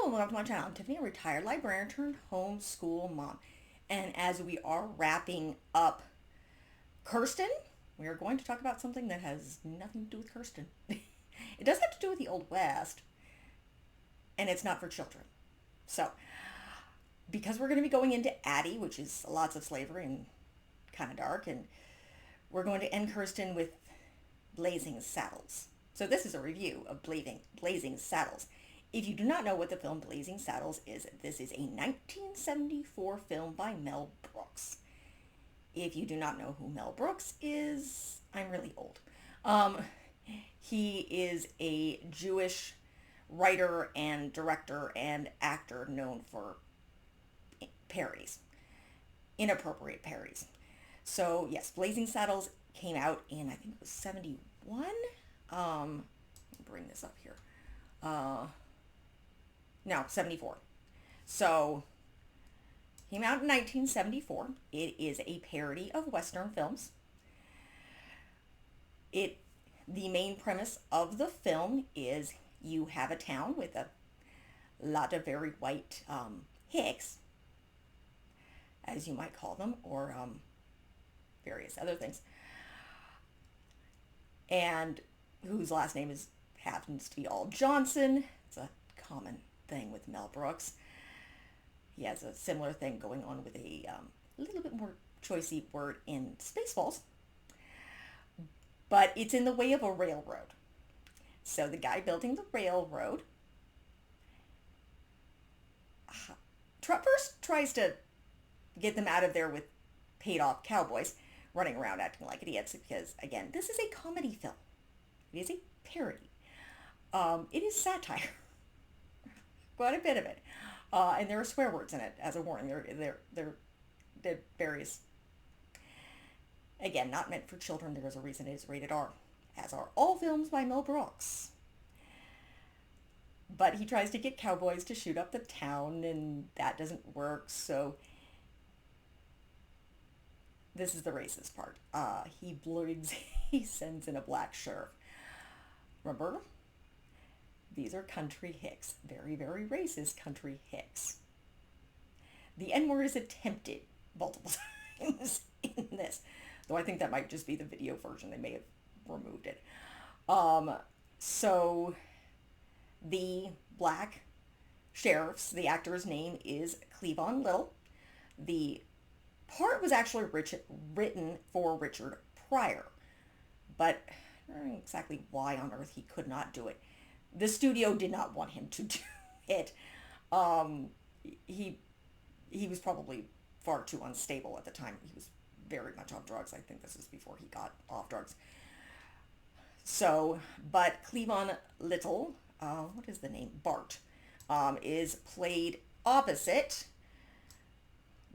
and welcome to my channel. I'm Tiffany, a retired librarian turned homeschool mom. And as we are wrapping up Kirsten, we are going to talk about something that has nothing to do with Kirsten. It does have to do with the Old West, and it's not for children. So, because we're going to be going into Addie, which is lots of slavery and kind of dark, and we're going to end Kirsten with Blazing Sadles. So this is a review of Blazing Sadles. If you do not know what the film Blazing Saddles is, this is a 1974 film by Mel Brooks. If you do not know who Mel Brooks is, I'm really old. He is a Jewish writer and director and actor known for parodies, inappropriate parodies. So yes, Blazing Saddles came out in, I think it was 71. Let me bring this up here. No, 74. So, came out in 1974. It is a parody of Western films. The main premise of the film is you have a town with a lot of very white hicks, as you might call them, or various other things, and whose last name happens to be all Johnson. It's a common thing with Mel Brooks. He has a similar thing going on with a little bit more choicey word in Spaceballs, but it's in the way of a railroad. So the guy building the railroad first tries to get them out of there with paid off cowboys running around acting like idiots, because again, this is a comedy film. It is a parody. It is satire. Quite a bit of it. And there are swear words in it as a warning. They're various, again, not meant for children. There is a reason it is rated R, as are all films by Mel Brooks. But he tries to get cowboys to shoot up the town, and that doesn't work, so this is the racist part. He sends in a black sheriff. Remember? These are country hicks. Very, very racist country hicks. The N-word is attempted multiple times in this, though I think that might just be the video version. They may have removed it. So the black sheriff's, the actor's name is Cleavon Little. The part was actually written for Richard Pryor, but I don't know exactly why on earth he could not do it. The studio did not want him to do it. He was probably far too unstable at the time. He was very much off drugs. I think this is before he got off drugs. So, but Cleavon Little, what is the name? Bart, is played opposite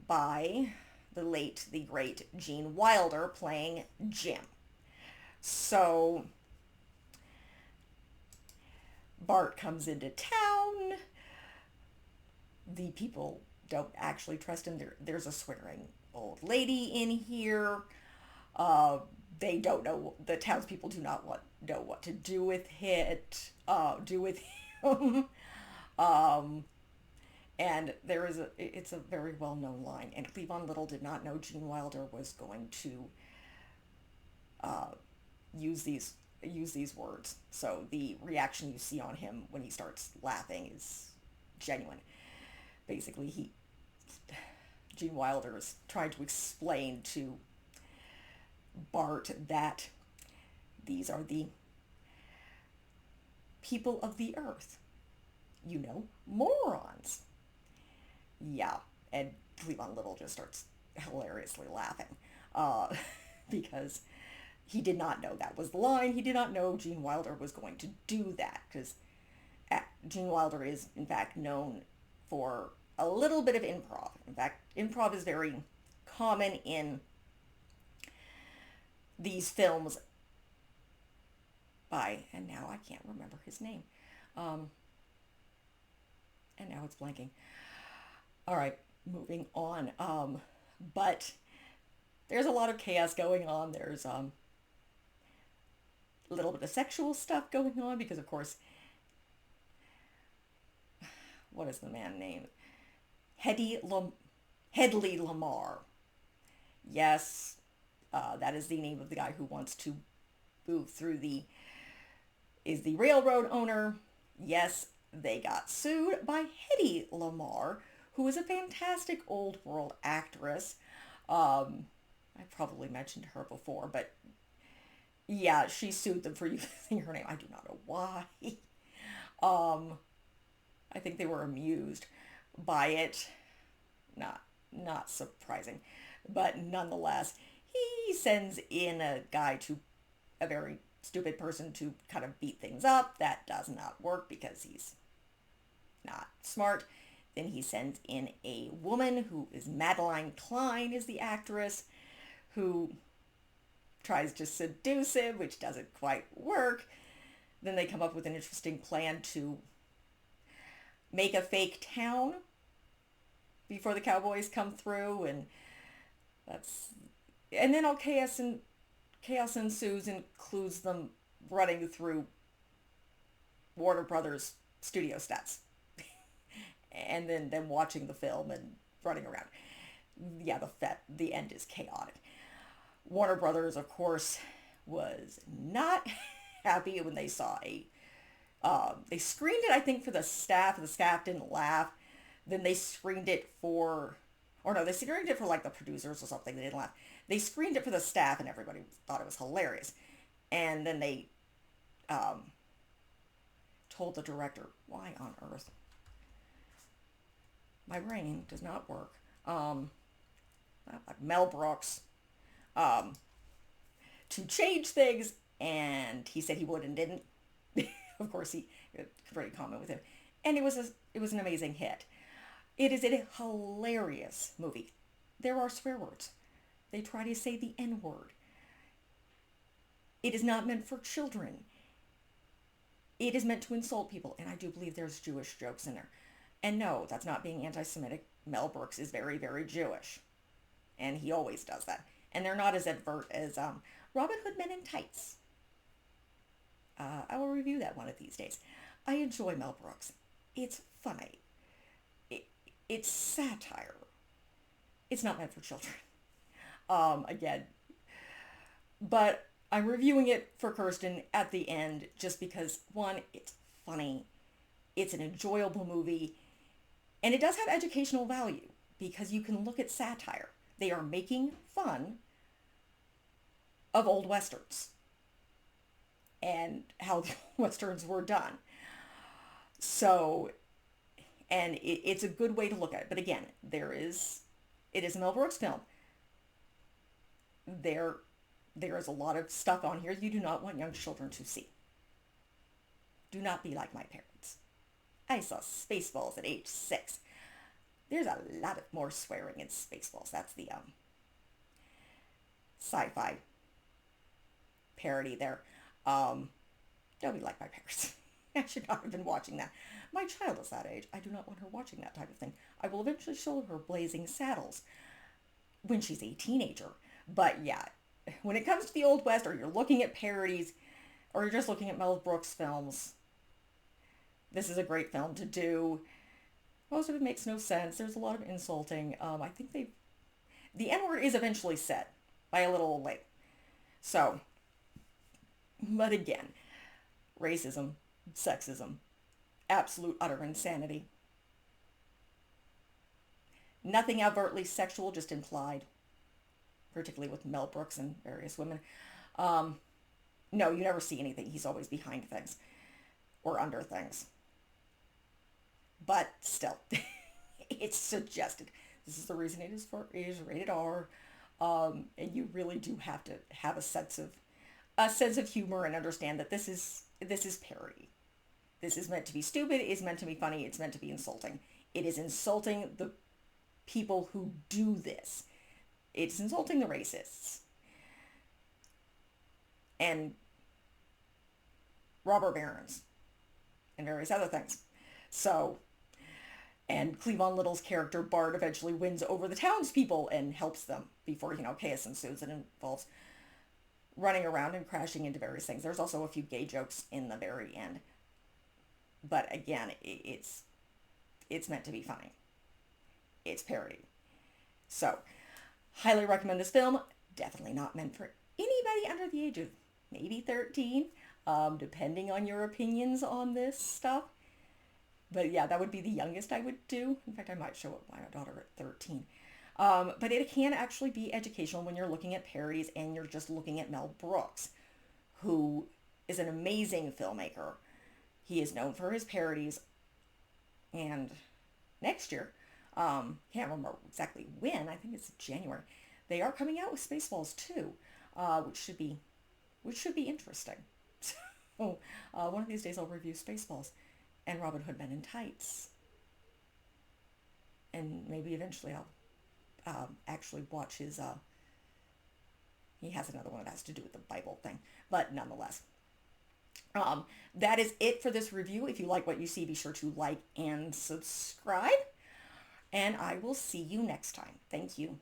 by the great Gene Wilder, playing Jim. So Bart comes into town. The people don't actually trust him. There's a swearing old lady in here. They don't know. The townspeople do not know what to do with it. Do with him. And it's a very well-known line. And Cleavon Little did not know Gene Wilder was going to use these words. So the reaction you see on him when he starts laughing is genuine. Basically, Gene Wilder is trying to explain to Bart that these are the people of the earth. You know, morons. Yeah, and Cleavon Little just starts hilariously laughing because he did not know that was the line. He did not know Gene Wilder was going to do that, because Gene Wilder is, in fact, known for a little bit of improv. In fact, improv is very common in these films and now I can't remember his name. And now it's blanking. All right, moving on. But there's a lot of chaos going on. There's a little bit of sexual stuff going on because, of course, what is the man named? Hedy Lam- Headley Lamar. Yes, that is the name of the guy who wants to move through is the railroad owner. Yes, they got sued by Hedy Lamar, who is a fantastic old world actress. I probably mentioned her before, but yeah, she sued them for using her name. I do not know why. Um, I think they were amused by it. Not not surprising, but nonetheless, he sends in a guy to a very stupid person to kind of beat things up. That does not work because he's not smart. Then he sends in a woman who is Madeline Klein is the actress who tries to seduce him, which doesn't quite work. Then they come up with an interesting plan to make a fake town before the cowboys come through, and that's and then all chaos ensues, includes them running through Warner Brothers studio sets, and then them watching the film and running around. Yeah, the end is chaotic. Warner Brothers, of course, was not happy when they saw they screened it, I think, for the staff. The staff didn't laugh. Then they screened it or no, they screened it for like the producers or something. They didn't laugh. They screened it for the staff, and everybody thought it was hilarious. And then they told the director, why on earth? My brain does not work. Mel Brooks, to change things, and he said he would and didn't. Of course, pretty common with him, and it was an amazing hit. It is a hilarious movie. There are swear words. They try to say the N word. It is not meant for children. It is meant to insult people, and I do believe there's Jewish jokes in there. And no, that's not being anti-Semitic. Mel Brooks is very, very Jewish, and he always does that. And they're not as advert as Robin Hood Men in Tights. I will review that one of these days. I enjoy Mel Brooks. It's funny. It's satire. It's not meant for children. Again. But I'm reviewing it for Kirsten at the end just because, one, it's funny. It's an enjoyable movie. And it does have educational value because you can look at satire. They are making fun of old Westerns and how the Westerns were done. So, and it's a good way to look at it. But again, it is a Mel Brooks film. There is a lot of stuff on here you do not want young children to see. Do not be like my parents. I saw Spaceballs at age 6. There's a lot of more swearing in Spaceballs. That's the sci-fi parody there. Don't be like my parents. I should not have been watching that. My child is that age. I do not want her watching that type of thing. I will eventually show her Blazing Sadles when she's a teenager. But yeah, when it comes to the Old West, or you're looking at parodies, or you're just looking at Mel Brooks films, this is a great film to do. Most of it makes no sense. There's a lot of insulting. I think the N-word is eventually said by a little old lady. So, but again, racism, sexism, absolute utter insanity. Nothing overtly sexual, just implied, particularly with Mel Brooks and various women. No, you never see anything. He's always behind things or under things. But still, it's suggested. This is the reason it is rated R, and you really do have to have a sense of humor and understand that this is parody. This is meant to be stupid. It's meant to be funny. It's meant to be insulting. It is insulting the people who do this. It's insulting the racists and robber barons and various other things. So, and Cleavon Little's character, Bart, eventually wins over the townspeople and helps them before, chaos ensues. It involves running around and crashing into various things. There's also a few gay jokes in the very end. But again, it's it's meant to be funny. It's parody. So, highly recommend this film. Definitely not meant for anybody under the age of maybe 13, depending on your opinions on this stuff. But yeah, that would be the youngest I would do. In fact, I might show it my daughter at 13. But it can actually be educational when you're looking at parodies and you're just looking at Mel Brooks, who is an amazing filmmaker. He is known for his parodies. And next year, can't remember exactly when, I think it's January, they are coming out with Spaceballs 2, which should be interesting. So, one of these days I'll review Spaceballs and Robin Hood Men in Tights. And maybe eventually I'll actually watch his, he has another one that has to do with the Bible thing. But nonetheless, that is it for this review. If you like what you see, be sure to like and subscribe. And I will see you next time. Thank you.